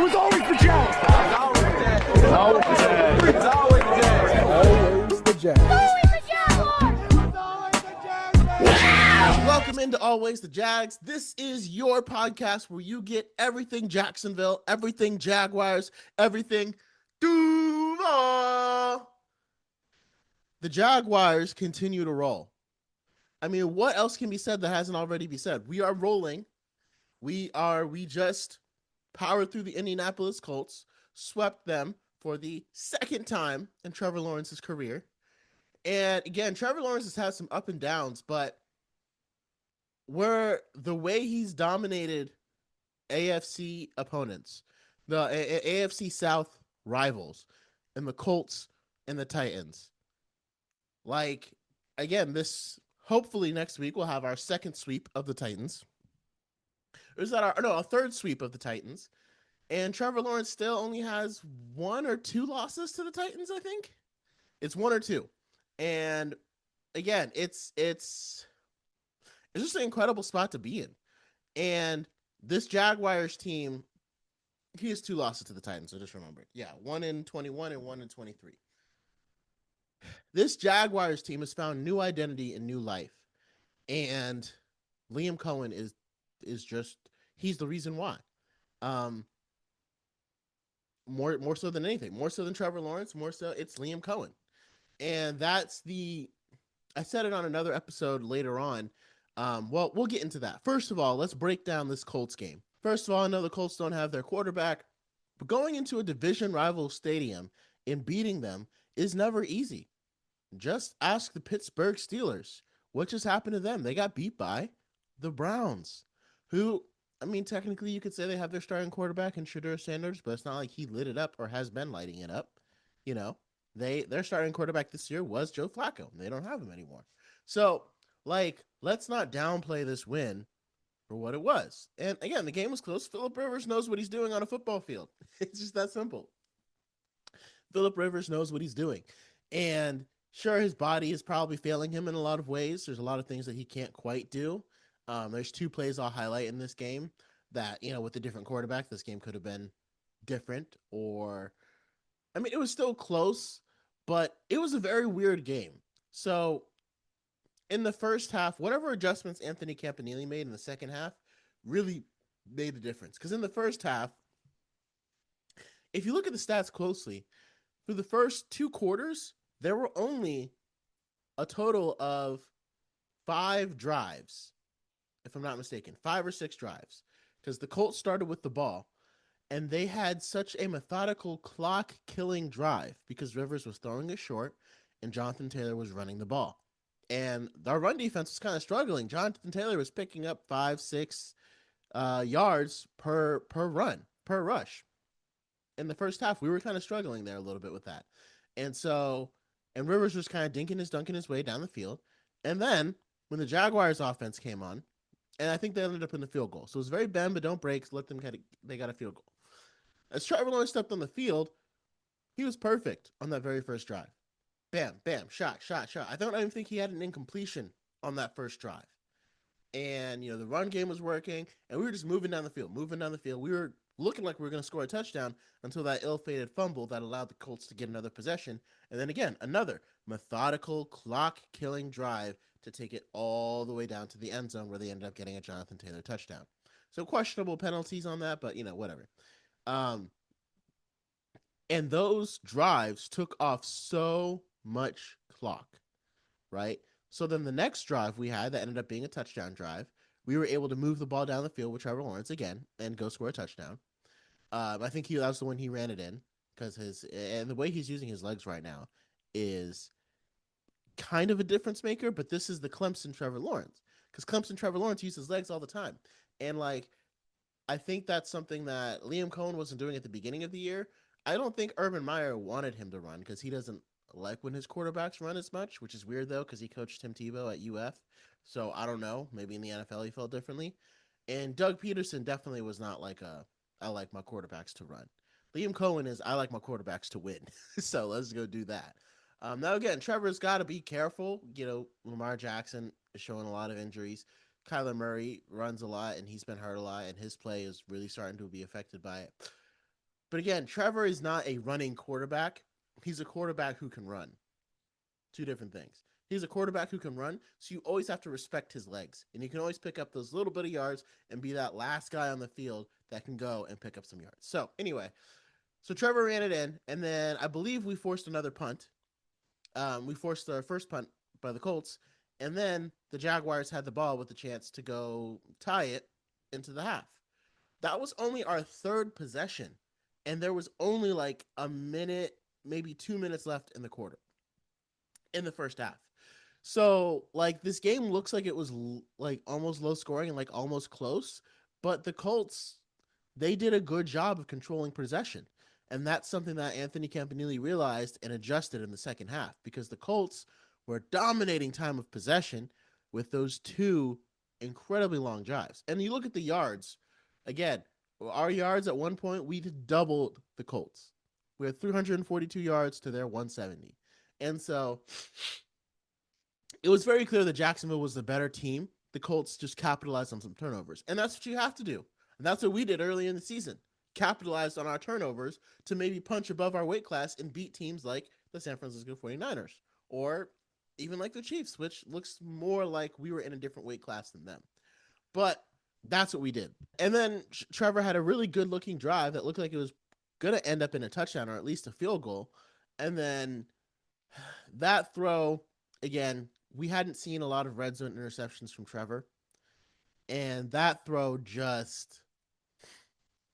was always the Jags. Always the Jags. It's always the Jags. Always the Jags. Welcome into Always the Jags. This is your podcast where you get everything Jacksonville, everything Jaguars, everything Duval. The Jaguars continue to roll. I mean, what else can be said that hasn't already been said? We are rolling. We just powered through the Indianapolis Colts, swept them for the second time in Trevor Lawrence's career. And again, Trevor Lawrence has had some up and downs, but where the way he's dominated AFC opponents, the AFC South rivals, and the Colts and the Titans. Like, again, hopefully next week we'll have our second sweep of the Titans. Or is that our third sweep of the Titans? And Trevor Lawrence still only has 1 or 2 losses to the Titans, I think. It's 1 or 2. And again, it's just an incredible spot to be in. And this Jaguars team, he has 2 losses to the Titans, I just remembered. Yeah, 1 in 21 and 1 in 23. This Jaguars team has found new identity and new life. And Liam Coen is just, he's the reason why. More so than anything. More so than Trevor Lawrence, more so it's Liam Coen. And I said it on another episode later on. Well, we'll get into that. First of all, let's break down this Colts game. First of all, I know the Colts don't have their quarterback, but going into a division rival stadium and beating them is never easy. Just ask the Pittsburgh Steelers. What just happened to them? They got beat by the Browns, who, I mean, technically you could say they have their starting quarterback in Shedeur Sanders, but it's not like he lit it up or has been lighting it up. You know, their starting quarterback this year was Joe Flacco. They don't have him anymore. So, like, let's not downplay this win for what it was. And again, the game was close. Phillip Rivers knows what he's doing on a football field. It's just that simple. Phillip Rivers knows what he's doing. And sure, his body is probably failing him in a lot of ways. There's a lot of things that he can't quite do. There's 2 plays I'll highlight in this game that, you know, with a different quarterback, this game could have been different. Or, I mean, it was still close, but it was a very weird game. So, in the first half, whatever adjustments Anthony Campanile made in the second half really made a difference. Because in the first half, if you look at the stats closely, through the first 2 quarters, there were only a total of 5 drives, if I'm not mistaken, 5 or 6 drives. Because the Colts started with the ball, and they had such a methodical clock-killing drive because Rivers was throwing it short and Jonathan Taylor was running the ball. And our run defense was kind of struggling. Jonathan Taylor was picking up 5-6 yards per rush. In the first half, we were kind of struggling there a little bit with that. And Rivers was kind of dunking his way down the field. And then when the Jaguars offense came on, and I think they ended up in the field goal. So it was very bend but don't break. So they got a field goal. As Trevor Lawrence stepped on the field, he was perfect on that very first drive. Bam, bam, shot. I don't even think he had an incompletion on that first drive. And, you know, the run game was working, and we were just moving down the field. We were looking like we were going to score a touchdown until that ill-fated fumble that allowed the Colts to get another possession. And then again, another methodical clock-killing drive to take it all the way down to the end zone where they ended up getting a Jonathan Taylor touchdown. So questionable penalties on that, but, you know, whatever. And those drives took off so much clock, right? So then the next drive we had that ended up being a touchdown drive, we were able to move the ball down the field with Trevor Lawrence again and go score a touchdown. I think that was the one he ran it in because the way he's using his legs right now is kind of a difference maker, but this is the Clemson Trevor Lawrence because Clemson Trevor Lawrence uses legs all the time. And like, I think that's something that Liam Coen wasn't doing at the beginning of the year. I don't think Urban Meyer wanted him to run because he doesn't like when his quarterbacks run as much, which is weird though because he coached Tim Tebow at UF. So I don't know. Maybe in the NFL he felt differently. And Doug Peterson definitely was not like I like my quarterbacks to run. Liam Coen is I like my quarterbacks to win. So let's go do that. Now again, Trevor's got to be careful. You know, Lamar Jackson is showing a lot of injuries. Kyler Murray runs a lot and he's been hurt a lot and his play is really starting to be affected by it. But again, Trevor is not a running quarterback. He's a quarterback who can run. Two different things. He's a quarterback who can run, so you always have to respect his legs. And you can always pick up those little bit of yards and be that last guy on the field that can go and pick up some yards. So, anyway, so Trevor ran it in, and then I believe we forced another punt. We forced our first punt by the Colts, and then the Jaguars had the ball with the chance to go tie it into the half. That was only our third possession, and there was only like a minute, maybe 2 minutes left in the quarter, in the first half. So, like, this game looks like it was like almost low scoring and like almost close, but the Colts, they did a good job of controlling possession. And that's something that Anthony Campanile realized and adjusted in the second half, because the Colts were dominating time of possession with those two incredibly long drives. And you look at the yards, again, our yards at one point, we doubled the Colts. We had 342 yards to their 170. And so it was very clear that Jacksonville was the better team. The Colts just capitalized on some turnovers. And that's what you have to do. And that's what we did early in the season. Capitalized on our turnovers to maybe punch above our weight class and beat teams like the San Francisco 49ers or even like the Chiefs, which looks more like we were in a different weight class than them. But that's what we did. And then Trevor had a really good looking drive that looked like it was going to end up in a touchdown or at least a field goal. And then that throw, again, we hadn't seen a lot of red zone interceptions from Trevor. And that throw just...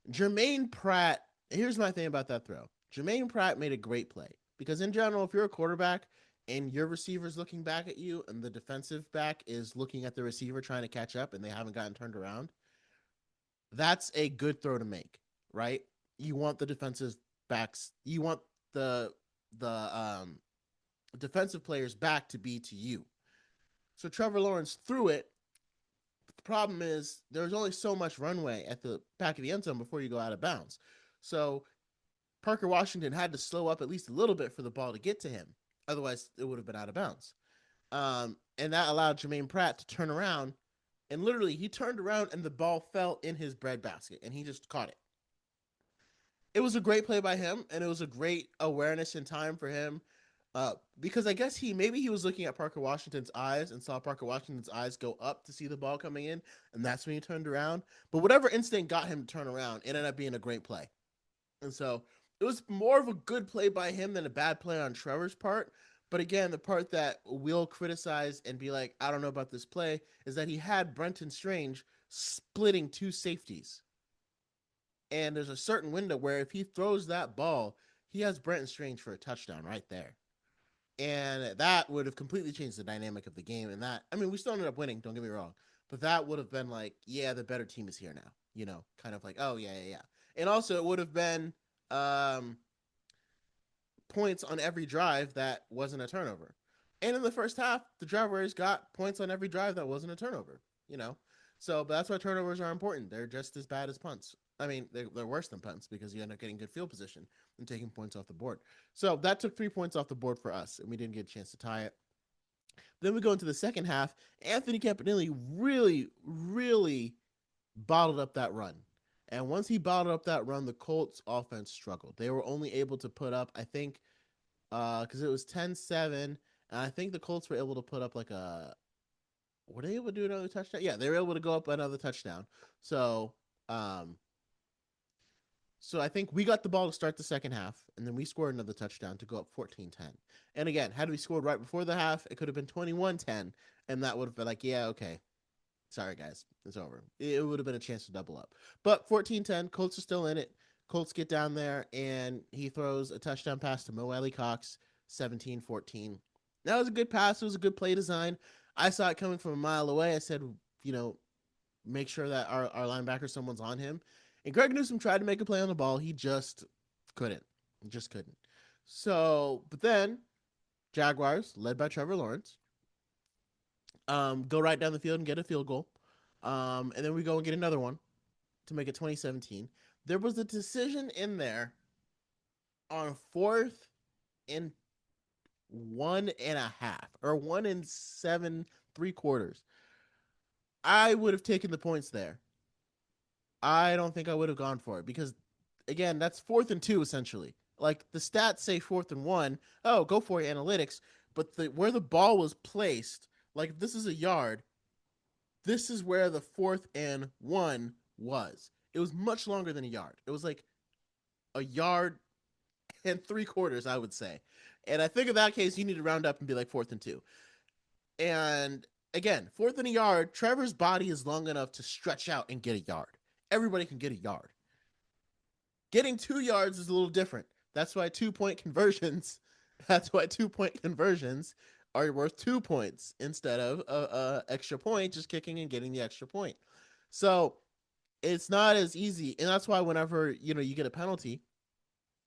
Jermaine Pratt, here's my thing about that throw. Jermaine Pratt made a great play. Because in general, if you're a quarterback and your receiver's looking back at you and the defensive back is looking at the receiver trying to catch up and they haven't gotten turned around, that's a good throw to make, right? You want the defensive backs, you want the defensive player's back to be to you. So Trevor Lawrence threw it. The problem is there's only so much runway at the back of the end zone before you go out of bounds. So Parker Washington had to slow up at least a little bit for the ball to get to him. Otherwise, it would have been out of bounds. And that allowed Jermaine Pratt to turn around. And literally, he turned around and the ball fell in his breadbasket, and he just caught it. It was a great play by him, and it was a great awareness in time for him. Because I guess maybe he was looking at Parker Washington's eyes and saw Parker Washington's eyes go up to see the ball coming in, and that's when he turned around. But whatever instinct got him to turn around, it ended up being a great play. And so it was more of a good play by him than a bad play on Trevor's part. But again, the part that we'll criticize and be like, I don't know about this play, is that he had Brenton Strange splitting two safeties. And there's a certain window where if he throws that ball, he has Brenton Strange for a touchdown right there. And that would have completely changed the dynamic of the game. And that, I mean, we still ended up winning, don't get me wrong. But that would have been like, yeah, the better team is here now. You know, kind of like, oh, yeah. And also it would have been points on every drive that wasn't a turnover. And in the first half, the Jaguars got points on every drive that wasn't a turnover, you know. So, but that's why turnovers are important. They're just as bad as punts. I mean, they're worse than punts because you end up getting good field position and taking points off the board. So that took 3 points off the board for us, and we didn't get a chance to tie it. Then we go into the second half. Anthony Campanile really bottled up that run. And once he bottled up that run, the Colts offense struggled. They were only able to put up, I think, because it was 10-7, and I think the Colts were able to put up like were they able to do another touchdown? Yeah, they were able to go up another touchdown. So I think we got the ball to start the second half, and then we scored another touchdown to go up 14-10. And again, had we scored right before the half, it could have been 21-10, and that would have been like, yeah, okay. Sorry, guys. It's over. It would have been a chance to double up. But 14-10, Colts are still in it. Colts get down there, and he throws a touchdown pass to Mo Alley-Cox, 17-14. That was a good pass. It was a good play design. I saw it coming from a mile away. I said, you know, make sure that our linebacker, someone's on him. And Greg Newsome tried to make a play on the ball. He just couldn't. So, but then Jaguars, led by Trevor Lawrence, go right down the field and get a field goal. And then we go and get another one to make it 2017. There was a decision in there on 4th and 1.5 or 1 7 3/4. I would have taken the points there. I don't think I would have gone for it because again, that's 4th and 2 essentially. Like the stats say 4th and 1. Oh, go for it, analytics. But where the ball was placed, like if this is a yard, this is where the 4th and 1 was. It was much longer than a yard. It was like a yard and 3/4, I would say. And I think in that case, you need to round up and be like 4th and 2. And again, 4th and a yard, Trevor's body is long enough to stretch out and get a yard. Everybody can get a yard. Getting 2 yards is a little different. That's why 2-point conversions. That's why 2-point conversions are worth 2 points instead of a extra point, just kicking and getting the extra point. So it's not as easy, and that's why whenever you get a penalty,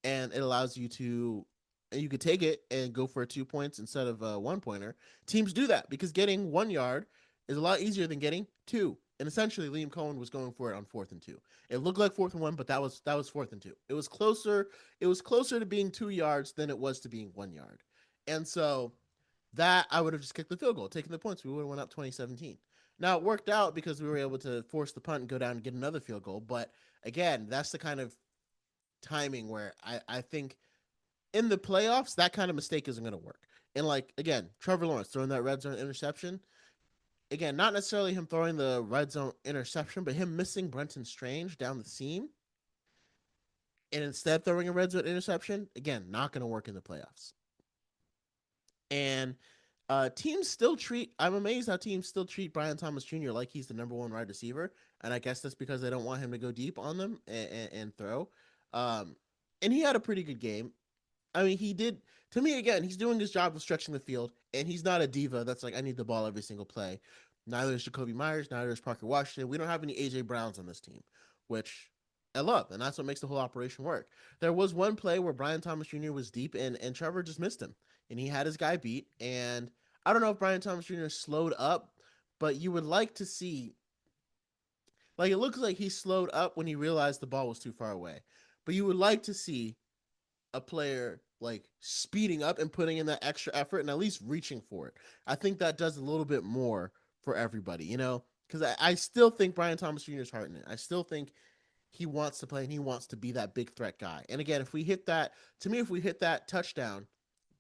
and it allows you to, and you could take it and go for 2 points instead of a 1-pointer. Teams do that because getting 1 yard is a lot easier than getting 2. And essentially, Liam Coen was going for it on 4th and 2. It looked like 4th and 1, but that was 4th and 2. It was closer. It was closer to being 2 yards than it was to being 1 yard. And so that I would have just kicked the field goal, taken the points. We would have went up 2017. Now it worked out because we were able to force the punt and go down and get another field goal. But again, that's the kind of timing where I think in the playoffs, that kind of mistake isn't going to work. And like, again, Trevor Lawrence throwing that red zone interception. Again, not necessarily him throwing the red zone interception, but him missing Brenton Strange down the seam. And instead throwing a red zone interception, again, not going to work in the playoffs. And teams still I'm amazed how teams still treat Brian Thomas Jr. like he's the number 1 wide receiver. And I guess that's because they don't want him to go deep on them and throw. And he had a pretty good game. I mean, he did, to me, again, he's doing his job of stretching the field, and he's not a diva that's like, I need the ball every single play. Neither is Jakobi Meyers, neither is Parker Washington. We don't have any A.J. Browns on this team, which I love, and that's what makes the whole operation work. There was one play where Brian Thomas Jr. was deep, and Trevor just missed him, and he had his guy beat, and I don't know if Brian Thomas Jr. slowed up, but you would like to see, like, it looks like he slowed up when he realized the ball was too far away, but you would like to see a player like speeding up and putting in that extra effort and at least reaching for it. I think that does a little bit more for everybody, because I still think Brian Thomas Jr. is heart in it. I still think he wants to play and he wants to be that big threat guy. And again, if we hit that touchdown,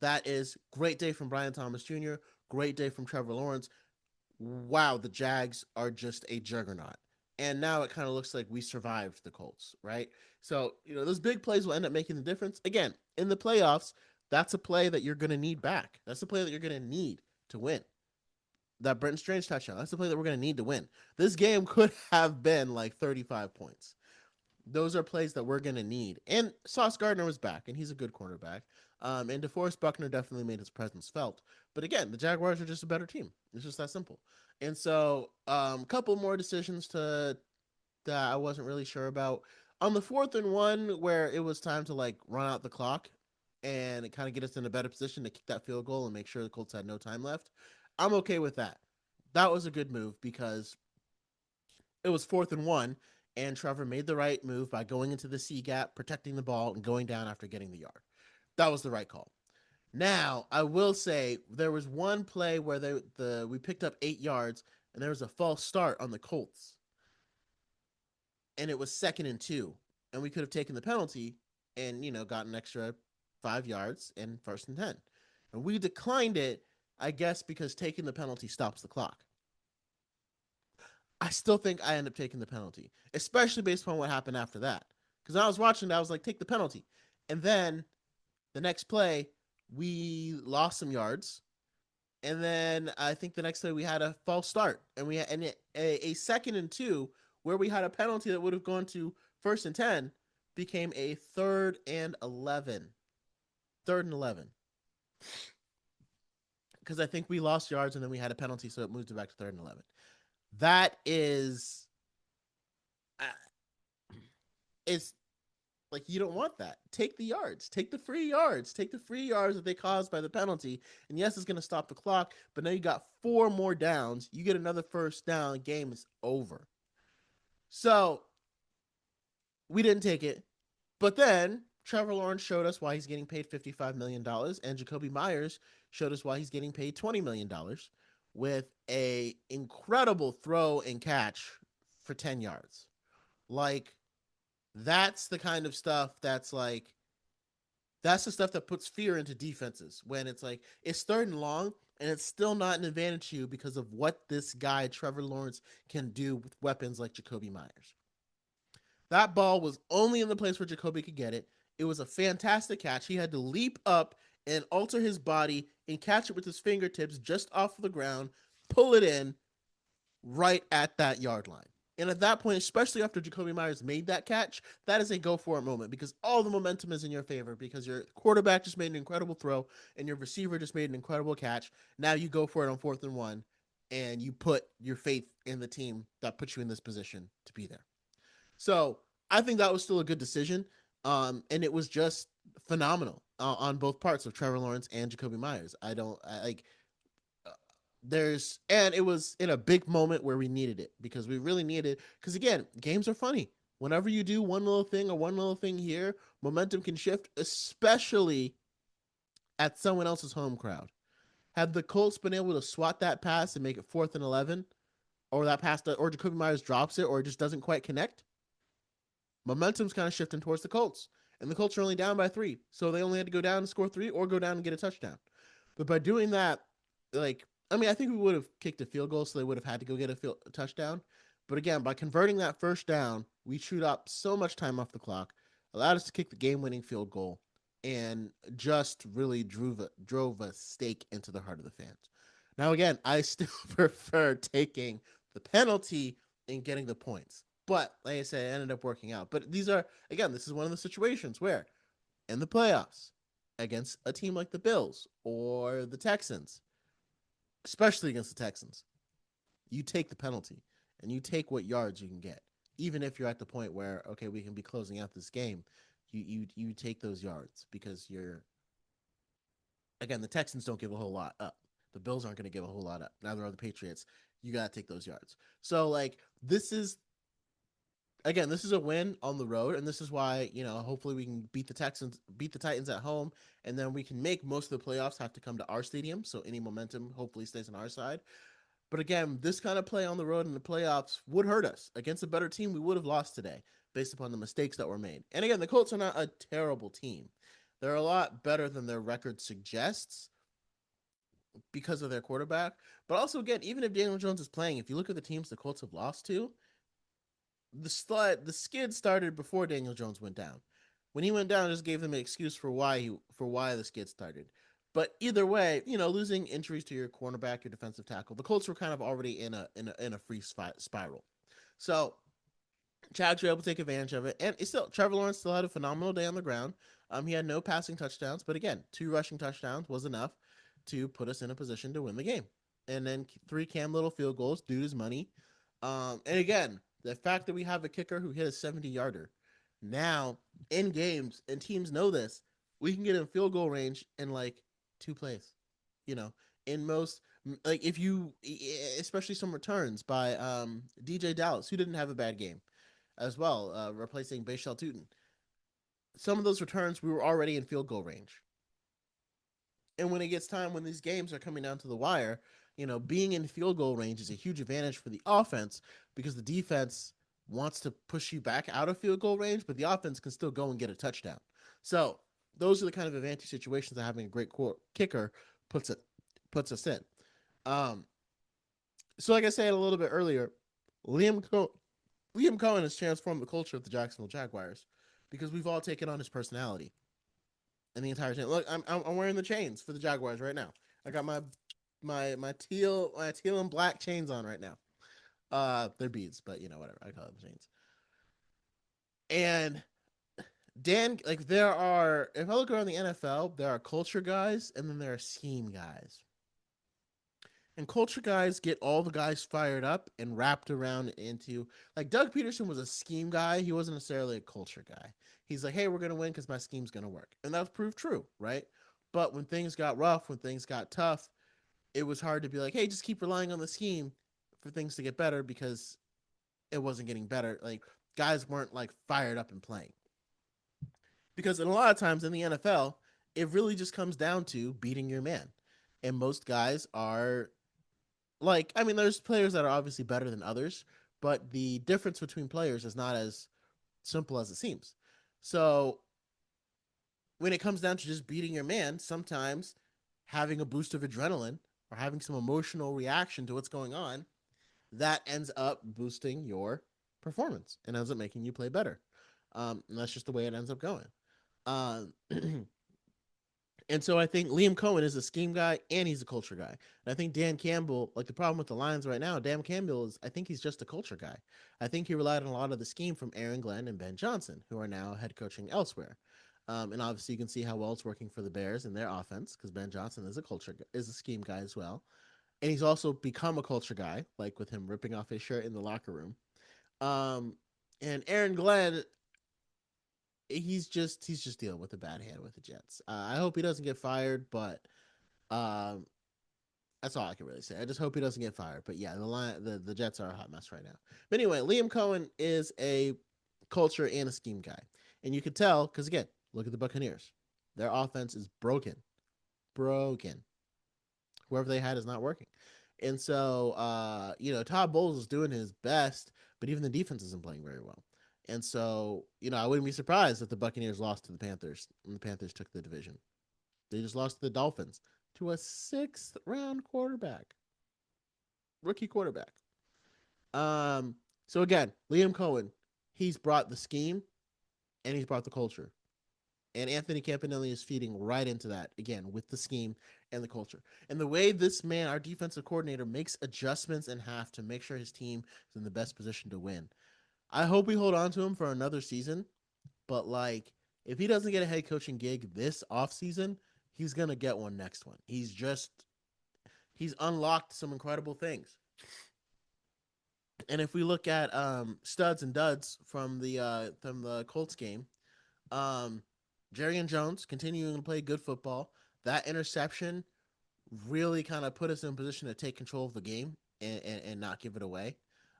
that is great day from Brian Thomas Jr., great day from Trevor Lawrence. Wow, the Jags are just a juggernaut. And now it kind of looks like we survived the Colts, right? So, those big plays will end up making the difference. Again, in the playoffs, that's a play that you're going to need back. That's a play that you're going to need to win. That Brenton Strange touchdown, that's the play that we're going to need to win. This game could have been like 35 points. Those are plays that we're going to need. And Sauce Gardner was back, and he's a good cornerback. And DeForest Buckner definitely made his presence felt. But again, the Jaguars are just a better team. It's just that simple. And so a couple more decisions that I wasn't really sure about. On the 4th and 1, where it was time to like run out the clock and it kind of get us in a better position to kick that field goal and make sure the Colts had no time left, I'm okay with that. That was a good move because it was 4th and 1 and Trevor made the right move by going into the C gap, protecting the ball, and going down after getting the yard. That was the right call. Now, I will say there was one play where we picked up 8 yards, and there was a false start on the Colts. And it was 2nd and 2. And we could have taken the penalty and, got an extra 5 yards and 1st and 10. And we declined it, I guess, because taking the penalty stops the clock. I still think I end up taking the penalty, especially based on what happened after that. Because I was watching it, I was like, take the penalty. And then the next play, we lost some yards, and then I think the next play we had a false start, and we had a 2nd and 2 where we had a penalty that would have gone to 1st and 10 became a 3rd and 11. 3rd and 11, because I think we lost yards and then we had a penalty, so it moved it back to 3rd and 11. That is, it's. Like, you don't want that. Take the yards. Take the free yards. Take the free yards that they caused by the penalty. And yes, it's going to stop the clock, but now you got 4 more downs. You get another 1st down. Game is over. So we didn't take it. But then Trevor Lawrence showed us why he's getting paid $55 million. And Jakobi Meyers showed us why he's getting paid $20 million with a incredible throw and catch for 10 yards. Like, That's the kind of stuff that's the stuff that puts fear into defenses when it's like it's third and long and it's still not an advantage to you because of what this guy Trevor Lawrence can do with weapons like Jakobi Meyers. That ball was only in the place where Jakobi could get it. It was a fantastic catch. He had to leap up and alter his body and catch it with his fingertips just off of the ground, pull it in right at that yard line. And at that point, especially after Jakobi Meyers made that catch, that is a go for it moment because all the momentum is in your favor because your quarterback just made an incredible throw and your receiver just made an incredible catch. Now you go for it on 4th and 1 and you put your faith in the team that put you in this position to be there. So I think that was still a good decision. And it was just phenomenal on both parts of Trevor Lawrence and Jakobi Meyers. And it was in a big moment where we needed it because we really needed it. Because again, games are funny. Whenever you do one little thing or one little thing here, momentum can shift, especially at someone else's home crowd. Had the Colts been able to swat that pass and make it 4th and 11, or that pass, or Jakobi Meyers drops it, or it just doesn't quite connect, momentum's kind of shifting towards the Colts. And the Colts are only down by 3. So they only had to go down and score 3 or go down and get a touchdown. But by doing that, I think we would have kicked a field goal, so they would have had to go get a touchdown. But again, by converting that first down, we chewed up so much time off the clock, allowed us to kick the game-winning field goal, and just really drove a stake into the heart of the fans. Now, again, I still prefer taking the penalty and getting the points. But like I said, it ended up working out. But this is one of the situations where in the playoffs against a team like the Bills or the Texans, especially against the Texans, you take the penalty and you take what yards you can get. Even if you're at the point where, okay, we can be closing out this game, you take those yards because the Texans don't give a whole lot up. The Bills aren't going to give a whole lot up. Neither are the Patriots. You got to take those yards. So this is a win on the road, and this is why, hopefully we can beat the Titans at home, and then we can make most of the playoffs have to come to our stadium, so any momentum hopefully stays on our side. But again, this kind of play on the road in the playoffs would hurt us. Against a better team, we would have lost today based upon the mistakes that were made. And again, the Colts are not a terrible team. They're a lot better than their record suggests because of their quarterback. But also, again, even if Daniel Jones is playing, if you look at the teams the Colts have lost to, the skid started before Daniel Jones went down. When he went down, it just gave them an excuse for why the skid started. But either way, losing injuries to your cornerback, your defensive tackle, the Colts were kind of already in a free spiral. So Jags were able to take advantage of it, and Trevor Lawrence still had a phenomenal day on the ground. He had no passing touchdowns, but again, 2 rushing touchdowns was enough to put us in a position to win the game. And then 3 Cam Little field goals, dude is money. And again, the fact that we have a kicker who hit a 70-yarder now in games, and teams know this, we can get in field goal range in 2 plays. In most, if you, especially some returns by DJ Dallas, who didn't have a bad game as well, replacing Bashal Tutin. Some of those returns, we were already in field goal range. And when it gets time, when these games are coming down to the wire, being in field goal range is a huge advantage for the offense because the defense wants to push you back out of field goal range, but the offense can still go and get a touchdown. So those are the kind of advantage situations that having a great kicker puts us in. So like I said a little bit earlier, Liam Coen has transformed the culture of the Jacksonville Jaguars because we've all taken on his personality. And the entire chain. Look, I'm wearing the chains for the Jaguars right now. I got my teal and black chains on right now. They're beads, but whatever. I call them chains. And Dan, if I look around the NFL, there are culture guys and then there are scheme guys. And culture guys get all the guys fired up and wrapped around into, Doug Peterson was a scheme guy. He wasn't necessarily a culture guy. He's like, hey, we're going to win because my scheme's going to work. And that was proved true, right? But when things got rough, when things got tough, it was hard to be like, hey, just keep relying on the scheme for things to get better because it wasn't getting better. Guys weren't fired up and playing. Because in a lot of times in the NFL, it really just comes down to beating your man. And most guys are there's players that are obviously better than others, but the difference between players is not as Simple as it seems. So when it comes down to just beating your man, sometimes having a boost of adrenaline or having some emotional reaction to what's going on, that ends up boosting your performance and ends up making you play better. And that's just the way it ends up going. Um, and so I think Liam Coen is a scheme guy and he's a culture guy. And I think Dan Campbell, like the problem with the Lions right now, Dan Campbell is, I think he's just a culture guy. I think he relied on a lot of the scheme from Aaron Glenn and Ben Johnson, who are now head coaching elsewhere. And obviously, you can see how well it's working for the Bears and their offense because Ben Johnson is a scheme guy as well, and he's also become a culture guy, like with him ripping off his shirt in the locker room. Um, and Aaron Glenn, he's just dealing with a bad hand with the Jets. I hope he doesn't get fired, but um, that's all I can really say. I just hope he doesn't get fired. But yeah, the Jets are a hot mess right now. But anyway, Liam Coen is a culture and a scheme guy, and you could tell because again, look at the Buccaneers. Their offense is broken. Whoever they had is not working. And so, Todd Bowles is doing his best, but even the defense isn't playing very well. And so, I wouldn't be surprised if the Buccaneers lost to the Panthers and the Panthers took the division. They just lost to the Dolphins to a sixth round rookie quarterback. So again, Liam Coen, he's brought the scheme and he's brought the culture. And Anthony Campanelli is feeding right into that again with the scheme and the culture. And the way this man, our defensive coordinator, makes adjustments in half to make sure his team is in the best position to win. I hope we hold on to him for another season. But like, if he doesn't get a head coaching gig this offseason, he's gonna get one next one. He's unlocked some incredible things. And if we look at studs and duds from the Colts game, um, Jerry and Jones continuing to play good football. That interception really kind of put us in a position to take control of the game and not give it away.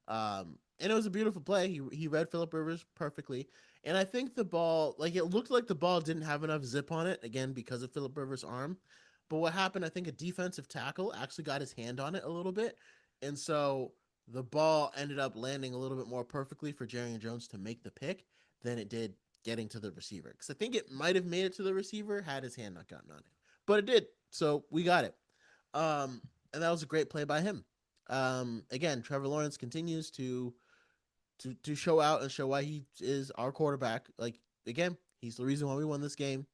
And it was a beautiful play. He read Phillip Rivers perfectly. And I think the ball, like it looked like the ball didn't have enough zip on it, again, because of Phillip Rivers' arm. But what happened, I think a defensive tackle actually got his hand on it a little bit. And so the ball ended up landing a little bit more perfectly for Jerry and Jones to make the pick than it did getting to the receiver. Because I think it might have made it to the receiver had his hand not gotten on it. But it did. So we got it. And that was a great play by him. Again, Trevor Lawrence continues to show out and show why he is our quarterback. Like again, he's the reason why we won this game.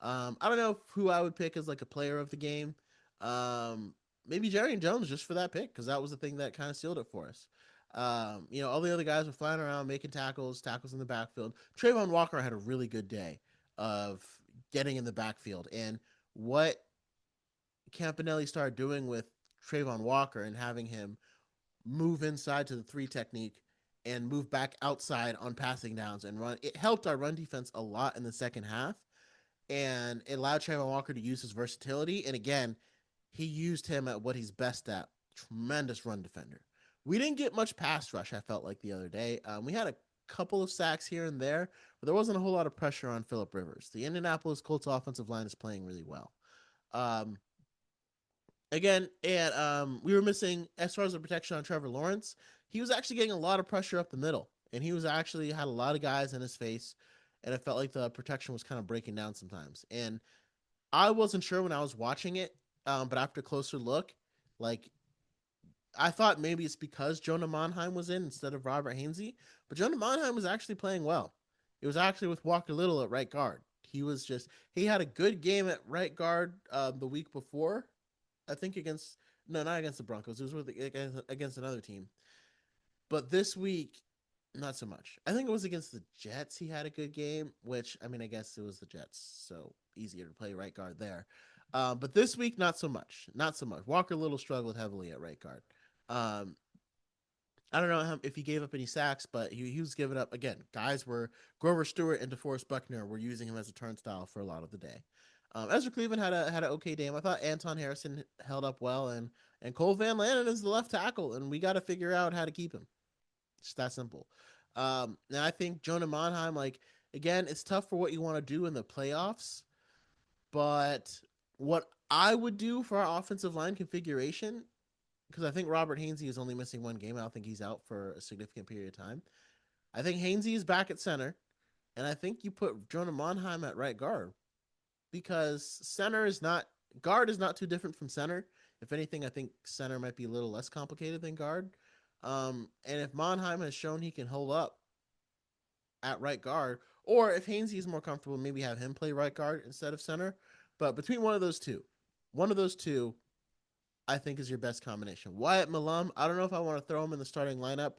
I don't know who I would pick as like a player of the game. Maybe Jerry and Jones just for that pick because that was the thing that kind of sealed it for us. All the other guys were flying around making tackles in the backfield. Trayvon Walker had a really good day of getting in the backfield, and what Campanelli started doing with Trayvon Walker and having him move inside to the three technique and move back outside on passing downs and run. It helped our run defense a lot in the second half, and it allowed Trayvon Walker to use his versatility. And again, he used him at what he's best at. Tremendous run defender. We didn't get much pass rush, I felt like the other day. We had a couple of sacks here and there, but there wasn't a whole lot of pressure on Phillip Rivers. The Indianapolis Colts offensive line is playing really well. Again, and we were missing as far as the protection on Trevor Lawrence. He was actually getting a lot of pressure up the middle, and he was actually had a lot of guys in his face, and it felt like the protection was kind of breaking down sometimes. And I wasn't sure when I was watching it, but after a closer look, like I thought maybe it's because Jonah Monheim was in instead of Robert Hainsey, but Jonah Monheim was actually playing well. It was actually with Walker Little at right guard. He had a good game at right guard the week before. I think not against the Broncos. It was against another team. But this week, not so much. I think it was against the Jets. He had a good game, which I mean, I guess it was the Jets, so easier to play right guard there. But this week, not so much. Not so much. Walker Little struggled heavily at right guard. I don't know if he gave up any sacks, but he was giving up again. Guys were Grover Stewart and DeForest Buckner were using him as a turnstile for a lot of the day. Ezra Cleveland had an okay game. I thought Anton Harrison held up well, and Cole Van Lannon is the left tackle, and we got to figure out how to keep him. It's that simple. And I think Jonah Monheim, like again, it's tough for what you want to do in the playoffs, but what I would do for our offensive line configuration, because I think Robert Hainsey is only missing one game. I don't think he's out for a significant period of time. I think Hainsey is back at center, and I think you put Jonah Monheim at right guard because guard is not too different from center. If anything, I think center might be a little less complicated than guard. And if Monheim has shown he can hold up at right guard, or if Hainsey is more comfortable, maybe have him play right guard instead of center. But between one of those two, I think is your best combination. Wyatt Malum, I don't know if I want to throw him in the starting lineup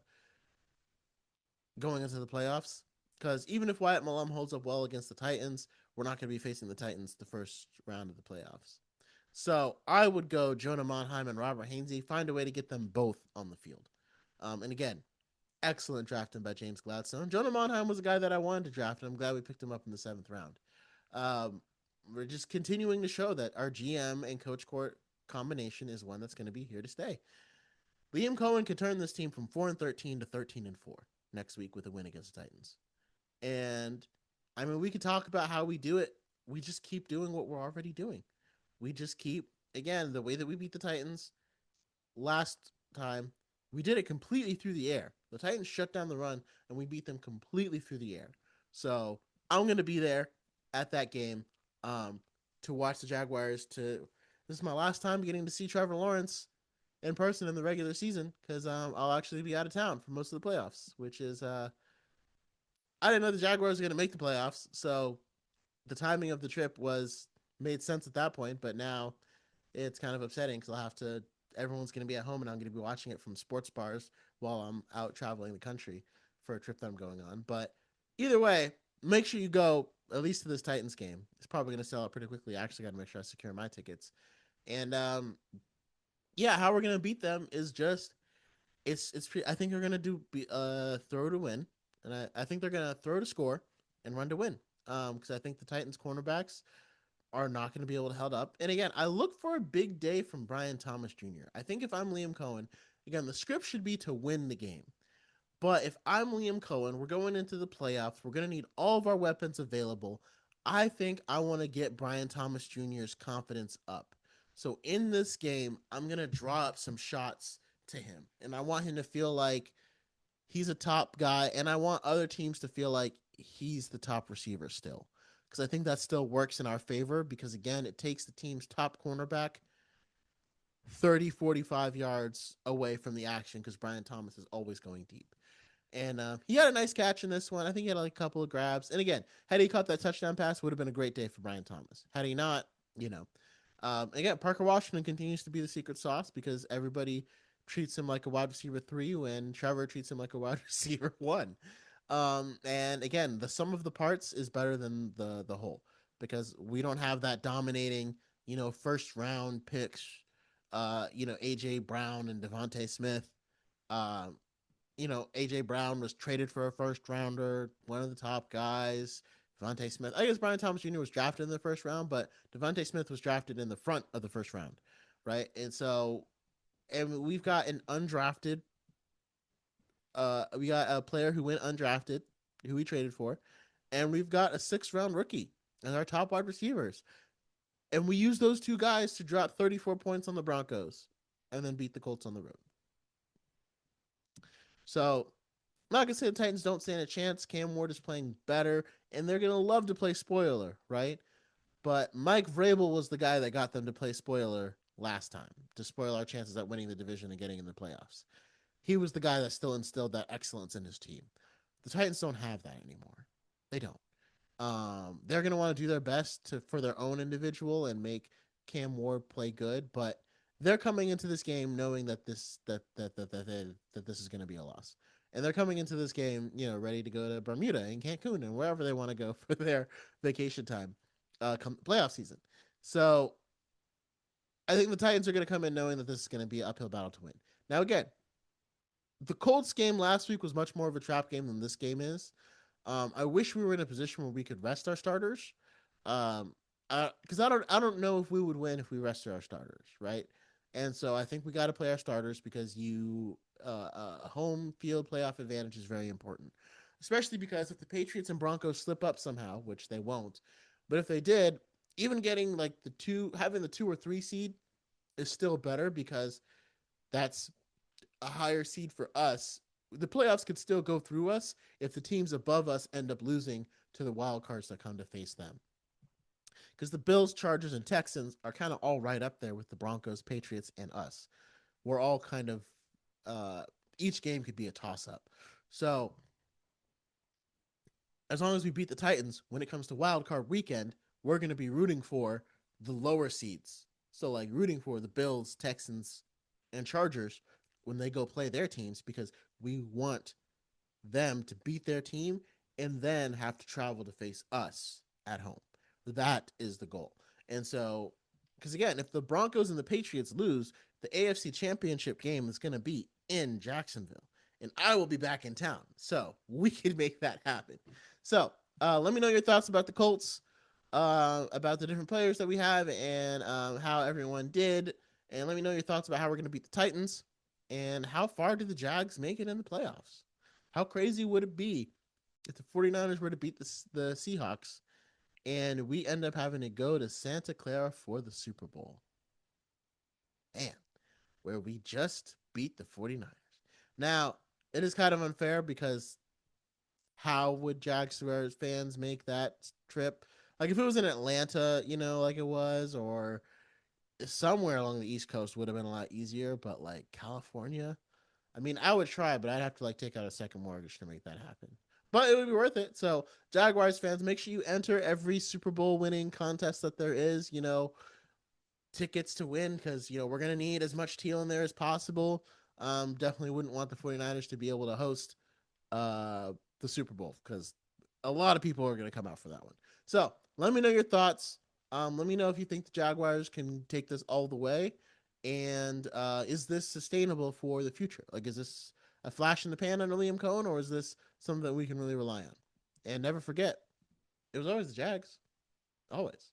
going into the playoffs because even if Wyatt Malum holds up well against the Titans, we're not going to be facing the Titans the first round of the playoffs. So I would go Jonah Monheim and Robert Hainsey, find a way to get them both on the field. And again, excellent drafting by James Gladstone. Jonah Monheim was a guy that I wanted to draft, and I'm glad we picked him up in the 7th round. We're just continuing to show that our GM and coach court combination is one that's going to be here to stay. Liam Coen could turn this team from 4-13 to 13-4 next week with a win against the Titans. And I mean, we could talk about how we do it. We just keep doing what we're already doing. We just keep, again, the way that we beat the Titans last time, we did it completely through the air. The Titans shut down the run, and we beat them completely through the air. So I'm going to be there at that game to watch the Jaguars. This is my last time getting to see Trevor Lawrence in person in the regular season because I'll actually be out of town for most of the playoffs, which is I didn't know the Jaguars were going to make the playoffs, so the timing of the trip made sense at that point, but now it's kind of upsetting because everyone's going to be at home and I'm going to be watching it from sports bars while I'm out traveling the country for a trip that I'm going on. But either way, make sure you go at least to this Titans game. It's probably going to sell out pretty quickly. I actually got to make sure I secure my tickets. And how we're going to beat them is just I think they're going to throw to win, and I think they're going to throw to score and run to win. Because I think the Titans cornerbacks are not going to be able to hold up. And again, I look for a big day from Brian Thomas Jr. I think if I'm Liam Coen, again, the script should be to win the game. But if I'm Liam Coen, we're going into the playoffs. We're going to need all of our weapons available. I think I want to get Brian Thomas Jr.'s confidence up. So in this game, I'm going to draw up some shots to him. And I want him to feel like he's a top guy. And I want other teams to feel like he's the top receiver still. Because I think that still works in our favor because, again, it takes the team's top cornerback 30, 45 yards away from the action because Brian Thomas is always going deep. And he had a nice catch in this one. I think he had like a couple of grabs. And again, had he caught that touchdown pass, would have been a great day for Brian Thomas. Had he not, again, Parker Washington continues to be the secret sauce because everybody treats him like a wide receiver 3 when Trevor treats him like a wide receiver 1. And again, the sum of the parts is better than the whole because we don't have that dominating, first round picks, AJ Brown and Devontae Smith. AJ Brown was traded for a first rounder, one of the top guys. Devontae Smith, I guess Brian Thomas Jr. was drafted in the first round, but Devontae Smith was drafted in the front of the first round, right? And we've got an undrafted. We got a player who went undrafted, who we traded for, and we've got a 6th round rookie as our top wide receivers. And we use those two guys to drop 34 points on the Broncos and then beat the Colts on the road. So, I'm not going to say the Titans don't stand a chance. Cam Ward is playing better, and they're going to love to play spoiler, right? But Mike Vrabel was the guy that got them to play spoiler last time, to spoil our chances at winning the division and getting in the playoffs. He was the guy that still instilled that excellence in his team. The Titans don't have that anymore. They don't. They're going to want to do their best for their own individual and make Cam Ward play good, but they're coming into this game knowing that this is going to be a loss. And they're coming into this game, ready to go to Bermuda and Cancun and wherever they want to go for their vacation time, come playoff season. So I think the Titans are going to come in knowing that this is going to be an uphill battle to win. Now, again, the Colts game last week was much more of a trap game than this game is. I wish we were in a position where we could rest our starters. Because I don't know if we would win if we rested our starters, right? And so I think we got to play our starters because home field playoff advantage is very important, especially because if the Patriots and Broncos slip up somehow, which they won't, but if they did, even getting having the 2 or 3 seed is still better because that's a higher seed for us the playoffs could still go through us if the teams above us end up losing to the wild cards that come to face them. Because the Bills, Chargers, and Texans are kind of all right up there with the Broncos, Patriots, and us. We're all kind of each game could be a toss up. So as long as we beat the Titans, when it comes to wild card weekend, we're going to be rooting for the lower seeds. So like rooting for the Bills, Texans, and Chargers when they go play their teams because we want them to beat their team and then have to travel to face us at home. That is the goal. And so, because again, if the Broncos and the Patriots lose, the AFC Championship game is going to be in Jacksonville, and I will be back in town. So we can make that happen. So let me know your thoughts about the Colts, about the different players that we have, and how everyone did. And let me know your thoughts about how we're going to beat the Titans, and how far did the Jags make it in the playoffs? How crazy would it be if the 49ers were to beat the Seahawks and we end up having to go to Santa Clara for the Super Bowl? Man, where we just beat the 49ers. Now, it is kind of unfair because how would Jaguars fans make that trip? Like if it was in Atlanta, like it was, or somewhere along the East Coast would have been a lot easier, but like California, I mean, I would try, but I'd have to like take out a second mortgage to make that happen. But it would be worth it. So, Jaguars fans, make sure you enter every Super Bowl winning contest that there is, tickets to win because, we're going to need as much teal in there as possible. Definitely wouldn't want the 49ers to be able to host the Super Bowl because a lot of people are going to come out for that one. So, let me know your thoughts. Let me know if you think the Jaguars can take this all the way. And is this sustainable for the future? Like, is this a flash in the pan under Liam Coen, or is this something that we can really rely on? And never forget, it was always the Jags. Always.